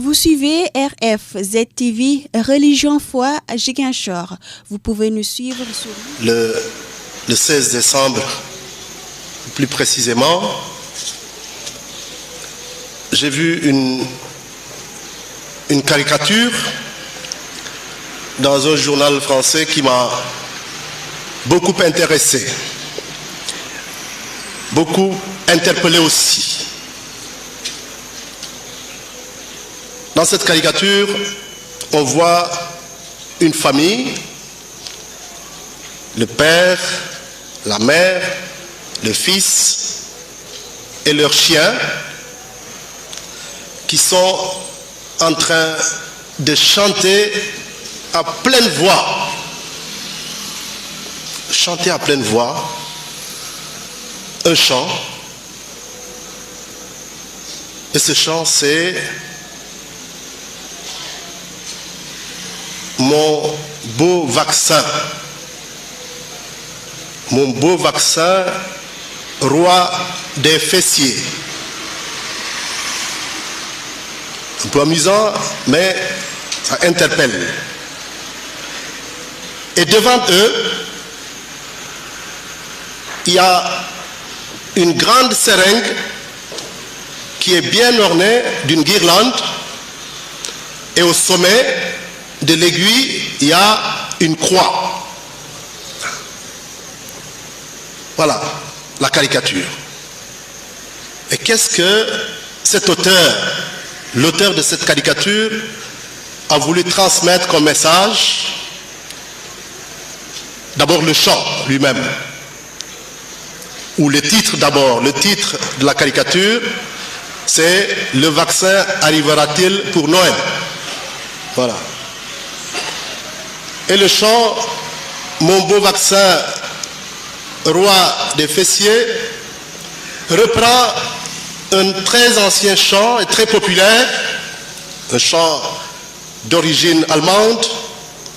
Vous suivez RF ZTV Religion Foi à Ziguinchor. Vous pouvez nous suivre sur le 16 décembre, plus précisément, j'ai vu une caricature dans un journal français qui m'a beaucoup intéressé, beaucoup interpellé aussi. Dans cette caricature, on voit une famille, le père, la mère, le fils et leur chien qui sont en train de chanter à pleine voix. Chanter à pleine voix un chant. Et ce chant, c'est mon beau vaccin. Mon beau vaccin, roi des fessiers. Un peu amusant, mais ça interpelle. Et devant eux, il y a une grande seringue qui est bien ornée d'une guirlande, et au sommet de l'aiguille, il y a une croix. Voilà la caricature. Et qu'est-ce que cet auteur, l'auteur de cette caricature, a voulu transmettre comme message? D'abord le chant lui-même, ou le titre d'abord. Le titre de la caricature, c'est « Le vaccin arrivera-t-il pour Noël ?» Voilà. Et le chant « Mon beau vaccin, roi des fessiers » reprend un très ancien chant et très populaire, un chant d'origine allemande,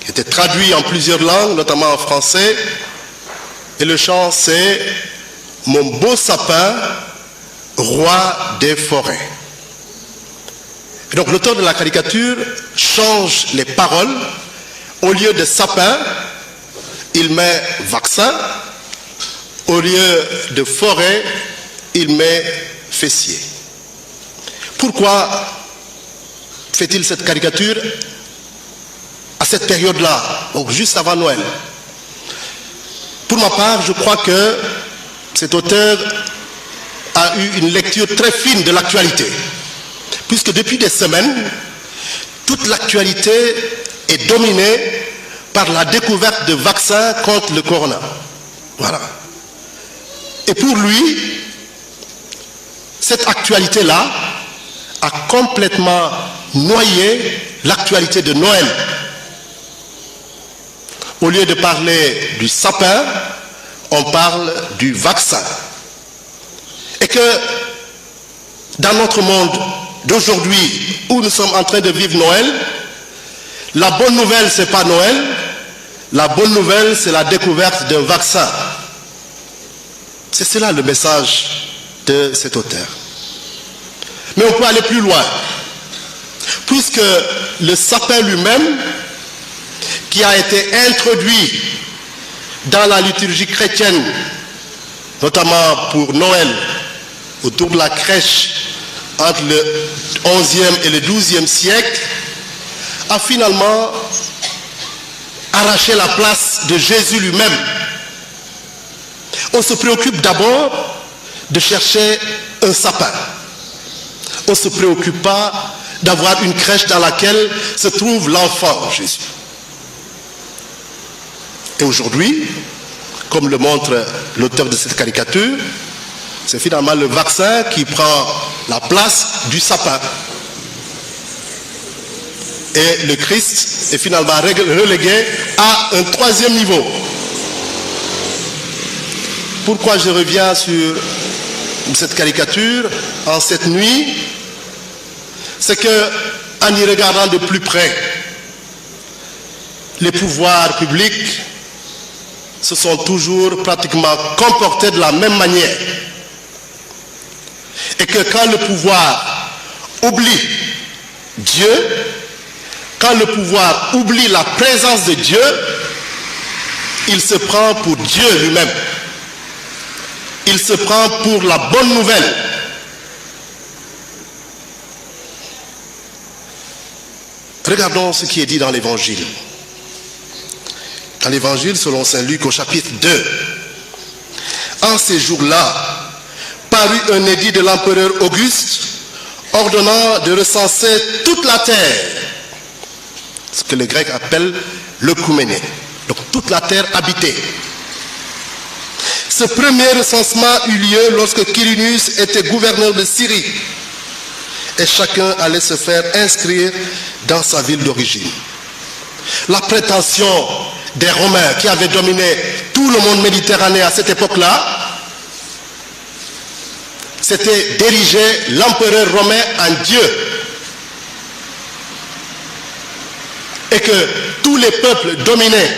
qui était traduit en plusieurs langues, notamment en français. Et le chant, c'est « Mon beau sapin, roi des forêts ». Et donc l'auteur de la caricature change les paroles. Au lieu de sapin, il met vaccin. Au lieu de forêt, il met fessier. Pourquoi fait-il cette caricature à cette période-là, donc juste avant Noël? Pour ma part, je crois que cet auteur a eu une lecture très fine de l'actualité, puisque depuis des semaines, toute l'actualité est dominée par la découverte de vaccins contre le corona. Voilà. Et pour lui, cette actualité-là a complètement noyé l'actualité de Noël. Au lieu de parler du sapin, on parle du vaccin. Et que dans notre monde d'aujourd'hui, où nous sommes en train de vivre Noël, la bonne nouvelle, ce n'est pas Noël. La bonne nouvelle, c'est la découverte d'un vaccin. C'est cela le message de cet auteur. Mais on peut aller plus loin, puisque le sapin lui-même, qui a été introduit dans la liturgie chrétienne, notamment pour Noël, autour de la crèche, entre le 11e et le 12e siècle, a finalement arraché la place de Jésus lui-même. On se préoccupe d'abord de chercher un sapin. On ne se préoccupe pas d'avoir une crèche dans laquelle se trouve l'enfant Jésus. Et aujourd'hui, comme le montre l'auteur de cette caricature, c'est finalement le vaccin qui prend la place du sapin. Et le Christ est finalement relégué à un troisième niveau. Pourquoi je reviens sur cette caricature en cette nuit? C'est que, en y regardant de plus près, les pouvoirs publics se sont toujours pratiquement comportés de la même manière. Et que quand le pouvoir oublie Dieu, quand le pouvoir oublie la présence de Dieu, il se prend pour Dieu lui-même. Il se prend pour la bonne nouvelle. Regardons ce qui est dit dans l'Évangile. Dans l'Évangile selon saint Luc au chapitre 2. En ces jours-là, parut un édit de l'empereur Auguste ordonnant de recenser toute la terre, ce que les Grecs appellent l'œcuméné, donc toute la terre habitée. Ce premier recensement eut lieu lorsque Quirinius était gouverneur de Syrie et chacun allait se faire inscrire dans sa ville d'origine. La prétention des Romains qui avaient dominé tout le monde méditerranéen à cette époque-là, c'était d'ériger l'empereur romain en Dieu. Et que tous les peuples dominés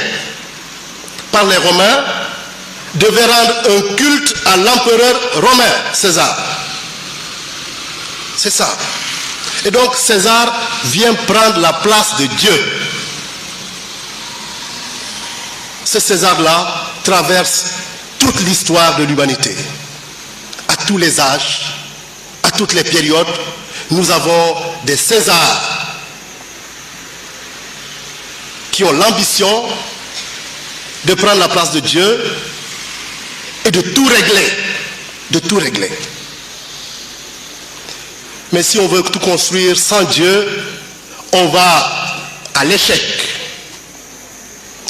par les Romains devaient rendre un culte à l'empereur romain, César. C'est ça. Et donc César vient prendre la place de Dieu. Ce César-là traverse toute l'histoire de l'humanité. À tous les âges, à toutes les périodes, nous avons des Césars qui ont l'ambition de prendre la place de Dieu et de tout régler. De tout régler. Mais si on veut tout construire sans Dieu, on va à l'échec.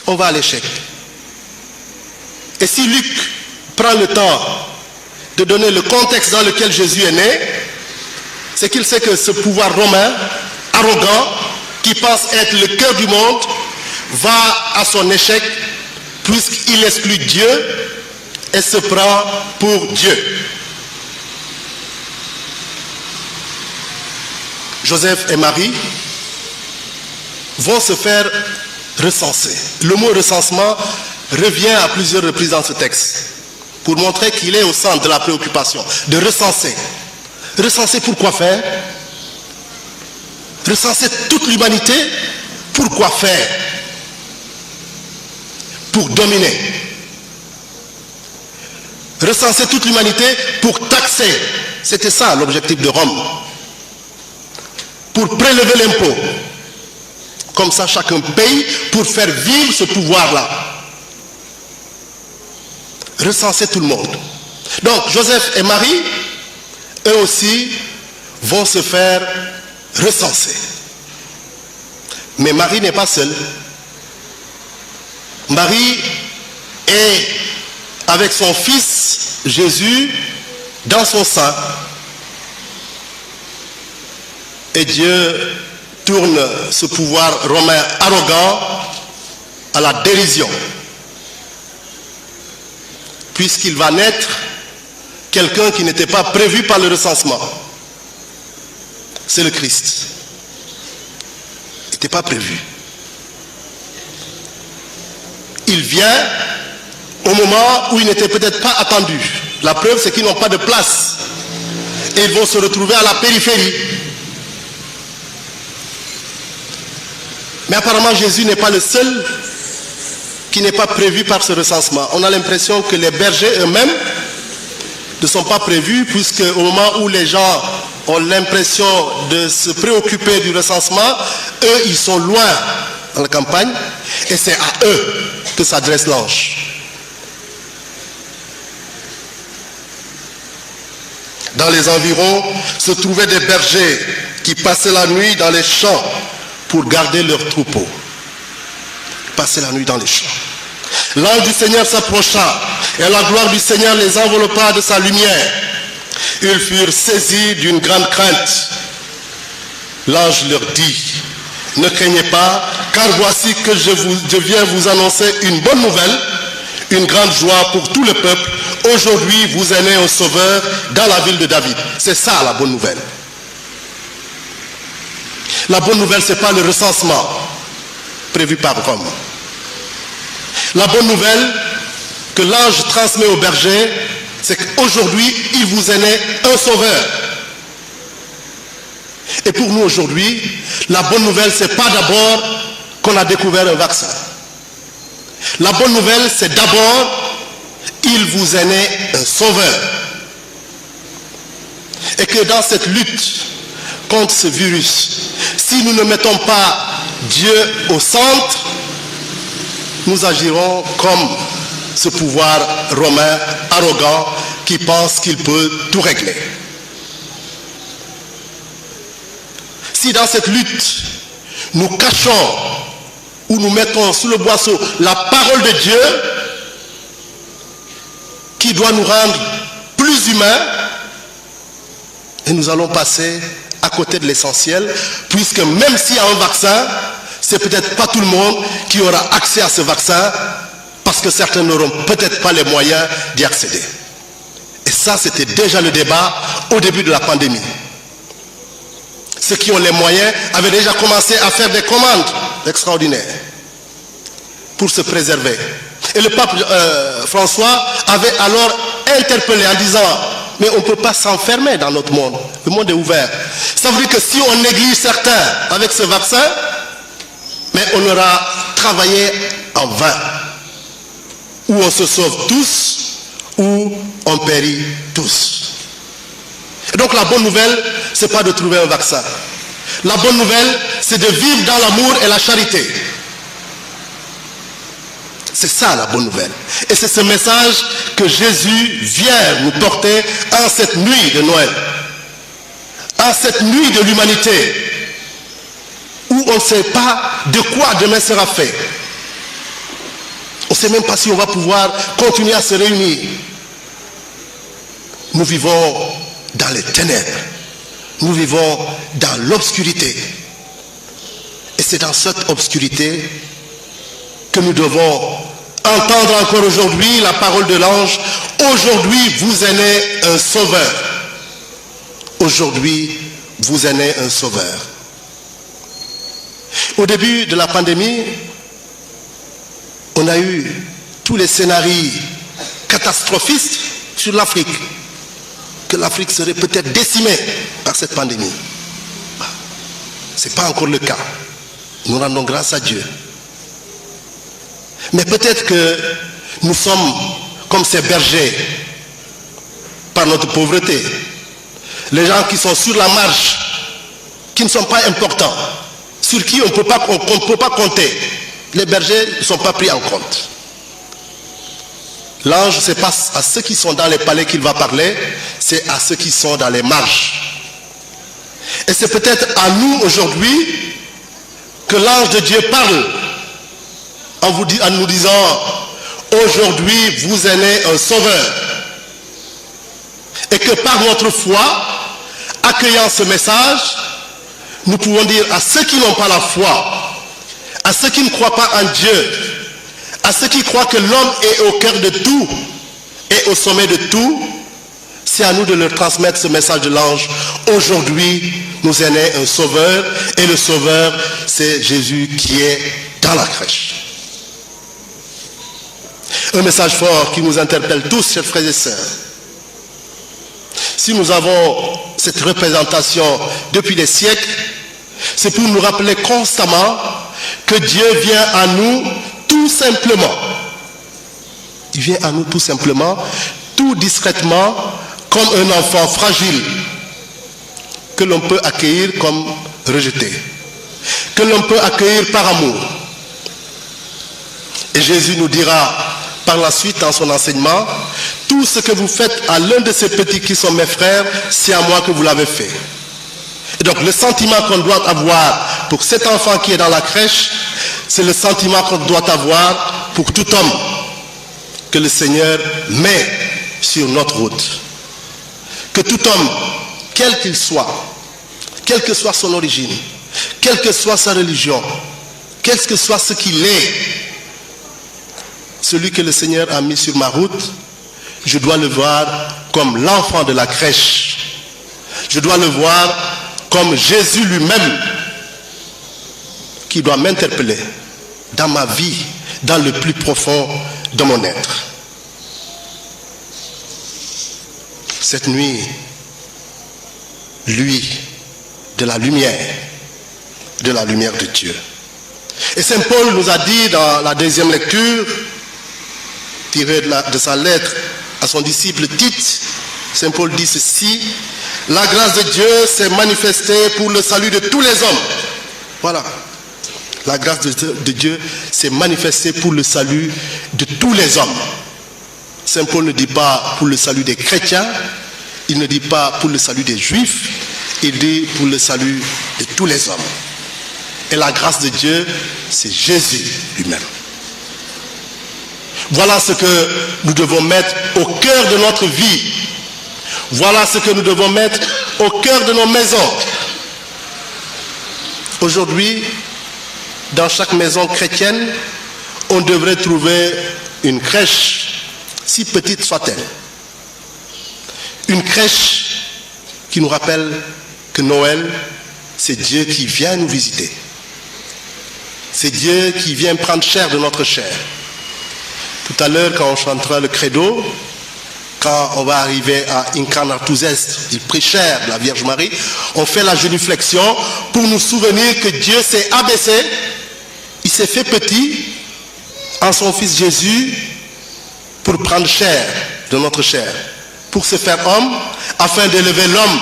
On va à l'échec. Et si Luc prend le temps de donner le contexte dans lequel Jésus est né, c'est qu'il sait que ce pouvoir romain, arrogant, qui pense être le cœur du monde, va à son échec puisqu'il exclut Dieu et se prend pour Dieu. Joseph et Marie vont se faire recenser. Le mot recensement revient à plusieurs reprises dans ce texte pour montrer qu'il est au centre de la préoccupation, de recenser. Recenser pour quoi faire? Recenser toute l'humanité, pourquoi faire? Pour dominer. Recenser toute l'humanité pour taxer. C'était ça l'objectif de Rome. Pour prélever l'impôt. Comme ça, chacun paye pour faire vivre ce pouvoir-là. Recenser tout le monde. Donc, Joseph et Marie, eux aussi, vont se faire recenser. Mais Marie n'est pas seule. Marie est avec son fils Jésus dans son sein. Et Dieu tourne ce pouvoir romain arrogant à la dérision. Puisqu'il va naître quelqu'un qui n'était pas prévu par le recensement. C'est le Christ. Il n'était pas prévu. Il vient au moment où il n'était peut-être pas attendu. La preuve, c'est qu'ils n'ont pas de place. Et ils vont se retrouver à la périphérie. Mais apparemment, Jésus n'est pas le seul qui n'est pas prévu par ce recensement. On a l'impression que les bergers eux-mêmes ne sont pas prévus, puisque au moment où les gens ont l'impression de se préoccuper du recensement, eux, ils sont loin dans la campagne, et c'est à eux que s'adresse l'ange. Dans les environs se trouvaient des bergers qui passaient la nuit dans les champs pour garder leurs troupeaux. Passaient la nuit dans les champs. L'ange du Seigneur s'approcha et la gloire du Seigneur les enveloppa de sa lumière. Ils furent saisis d'une grande crainte. L'ange leur dit: ne craignez pas, car voici que je viens vous annoncer une bonne nouvelle, une grande joie pour tout le peuple. Aujourd'hui, vous est né un sauveur dans la ville de David. C'est ça la bonne nouvelle. La bonne nouvelle, ce n'est pas le recensement prévu par Rome. La bonne nouvelle que l'ange transmet au berger, c'est qu'aujourd'hui, il vous est né un sauveur. Et pour nous aujourd'hui, la bonne nouvelle, ce n'est pas d'abord qu'on a découvert un vaccin. La bonne nouvelle, c'est d'abord, il vous est né un sauveur. Et que dans cette lutte contre ce virus, si nous ne mettons pas Dieu au centre, nous agirons comme ce pouvoir romain arrogant qui pense qu'il peut tout régler. Si dans cette lutte, nous cachons ou nous mettons sous le boisseau la parole de Dieu, qui doit nous rendre plus humains, et nous allons passer à côté de l'essentiel, puisque même s'il y a un vaccin, c'est peut-être pas tout le monde qui aura accès à ce vaccin, parce que certains n'auront peut-être pas les moyens d'y accéder. Et ça, c'était déjà le débat au début de la pandémie. Ceux qui ont les moyens avaient déjà commencé à faire des commandes extraordinaires pour se préserver. Et le pape François avait alors interpellé en disant: mais on ne peut pas s'enfermer dans notre monde. Le monde est ouvert. Ça veut dire que si on néglige certains avec ce vaccin, mais on aura travaillé en vain. Ou on se sauve tous, ou on périt tous. Et donc la bonne nouvelle, ce n'est pas de trouver un vaccin. La bonne nouvelle, c'est de vivre dans l'amour et la charité. C'est ça la bonne nouvelle. Et c'est ce message que Jésus vient nous porter en cette nuit de Noël. En cette nuit de l'humanité, où on ne sait pas de quoi demain sera fait. On ne sait même pas si on va pouvoir continuer à se réunir. Nous vivons dans les ténèbres. Nous vivons dans l'obscurité. Et c'est dans cette obscurité que nous devons entendre encore aujourd'hui la parole de l'ange. Aujourd'hui, vous est né un sauveur. Aujourd'hui, vous est né un sauveur. Au début de la pandémie, on a eu tous les scénarios catastrophistes sur l'Afrique. Que l'Afrique serait peut-être décimée par cette pandémie. Ce n'est pas encore le cas. Nous rendons grâce à Dieu. Mais peut-être que nous sommes comme ces bergers par notre pauvreté. Les gens qui sont sur la marge, qui ne sont pas importants, sur qui on ne peut pas compter. Les bergers ne sont pas pris en compte. L'ange, ce n'est pas à ceux qui sont dans les palais qu'il va parler, c'est à ceux qui sont dans les marges. Et c'est peut-être à nous aujourd'hui que l'ange de Dieu parle en nous disant: aujourd'hui vous est né un sauveur. Et que par notre foi, accueillant ce message, nous pouvons dire à ceux qui n'ont pas la foi, à ceux qui ne croient pas en Dieu, à ceux qui croient que l'homme est au cœur de tout et au sommet de tout, c'est à nous de leur transmettre ce message de l'ange. Aujourd'hui, nous est né un sauveur, et le sauveur, c'est Jésus qui est dans la crèche. Un message fort qui nous interpelle tous, chers frères et sœurs. Si nous avons cette représentation depuis des siècles, c'est pour nous rappeler constamment que Dieu vient à nous tout simplement. Il vient à nous tout simplement, tout discrètement, comme un enfant fragile que l'on peut accueillir comme rejeté, que l'on peut accueillir par amour. Et Jésus nous dira par la suite dans son enseignement: tout ce que vous faites à l'un de ces petits qui sont mes frères, c'est à moi que vous l'avez fait. Et donc le sentiment qu'on doit avoir pour cet enfant qui est dans la crèche, c'est le sentiment qu'on doit avoir pour tout homme que le Seigneur met sur notre route. Que tout homme, quel qu'il soit, quelle que soit son origine, quelle que soit sa religion, quel que soit ce qu'il est, celui que le Seigneur a mis sur ma route, je dois le voir comme l'enfant de la crèche. Je dois le voir comme Jésus lui-même, qui doit m'interpeller dans ma vie, dans le plus profond de mon être. Cette nuit, lui de la lumière de Dieu. Et Saint Paul nous a dit dans la deuxième lecture, tirée de sa lettre à son disciple Tite, Saint Paul dit ceci: la grâce de Dieu s'est manifestée pour le salut de tous les hommes. Voilà. La grâce de Dieu s'est manifestée pour le salut de tous les hommes. Saint Paul ne dit pas pour le salut des chrétiens, il ne dit pas pour le salut des juifs, il dit pour le salut de tous les hommes. Et la grâce de Dieu, c'est Jésus lui-même. Voilà ce que nous devons mettre au cœur de notre vie. Voilà ce que nous devons mettre au cœur de nos maisons. Aujourd'hui, dans chaque maison chrétienne, on devrait trouver une crèche, si petite soit-elle. Une crèche qui nous rappelle que Noël, c'est Dieu qui vient nous visiter. C'est Dieu qui vient prendre chair de notre chair. Tout à l'heure, quand on chantera le credo, quand on va arriver à Incarnatus Est, il prit chair de la Vierge Marie, on fait la génuflexion pour nous souvenir que Dieu s'est abaissé, il s'est fait petit en son Fils Jésus pour prendre chair de notre chair, pour se faire homme, afin d'élever l'homme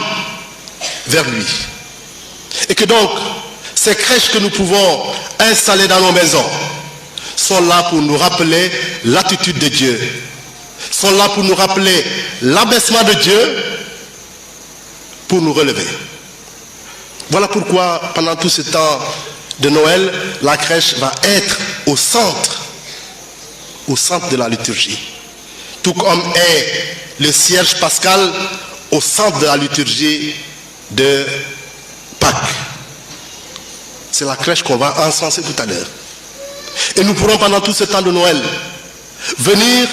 vers lui. Et que donc, ces crèches que nous pouvons installer dans nos maisons sont là pour nous rappeler l'attitude de Dieu, sont là pour nous rappeler l'abaissement de Dieu, pour nous relever. Voilà pourquoi, pendant tout ce temps de Noël, la crèche va être au centre de la liturgie. Tout comme est le cierge pascal au centre de la liturgie de Pâques. C'est la crèche qu'on va encenser tout à l'heure. Et nous pourrons pendant tout ce temps de Noël venir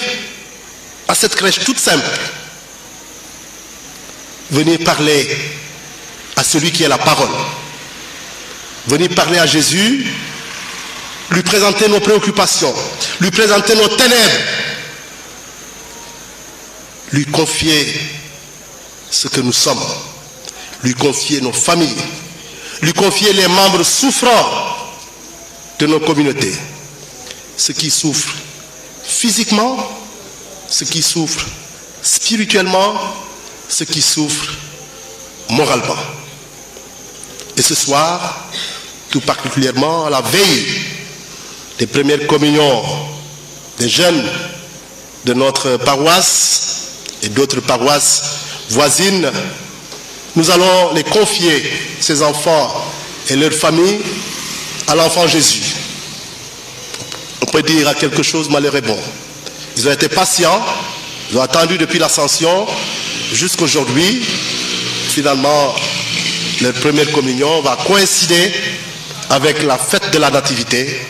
à cette crèche toute simple, venir parler à celui qui est la parole, venir parler à Jésus, lui présenter nos préoccupations, lui présenter nos ténèbres, lui confier ce que nous sommes, lui confier nos familles, lui confier les membres souffrants de nos communautés, ceux qui souffrent physiquement, ceux qui souffrent spirituellement, ceux qui souffrent moralement. Et ce soir, tout particulièrement à la veille des premières communions des jeunes de notre paroisse et d'autres paroisses voisines, nous allons les confier, ces enfants et leurs familles, à l'enfant Jésus. On peut dire quelque chose malheureux bon. Ils ont été patients, ils ont attendu depuis l'Ascension jusqu'aujourd'hui. Finalement, leur première communion va coïncider avec la fête de la Nativité.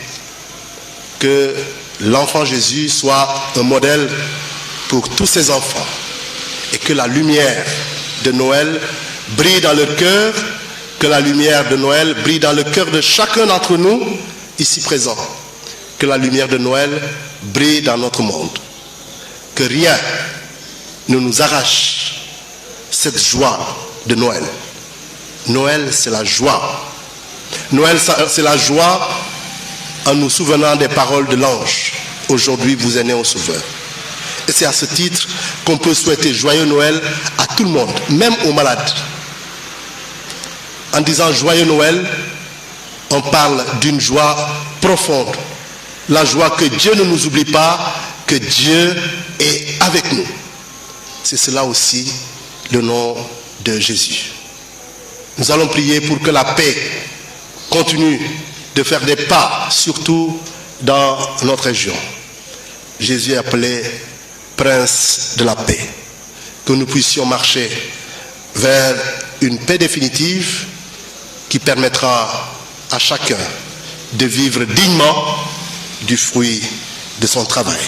Que l'enfant Jésus soit un modèle pour tous ces enfants et que la lumière de Noël brille dans leur cœur, que la lumière de Noël brille dans le cœur de chacun d'entre nous ici présents, que la lumière de Noël brille dans notre monde, que rien ne nous arrache cette joie de Noël. Noël, c'est la joie. Noël, c'est la joie en nous souvenant des paroles de l'ange. Aujourd'hui, vous êtes né au Sauveur. Et c'est à ce titre qu'on peut souhaiter joyeux Noël à tout le monde, même aux malades. En disant joyeux Noël, on parle d'une joie profonde. La joie que Dieu ne nous oublie pas, que Dieu est avec nous. C'est cela aussi le nom de Jésus. Nous allons prier pour que la paix continue de faire des pas, surtout dans notre région. Jésus est appelé Prince de la paix. Que nous puissions marcher vers une paix définitive qui permettra à chacun de vivre dignement du fruit de son travail.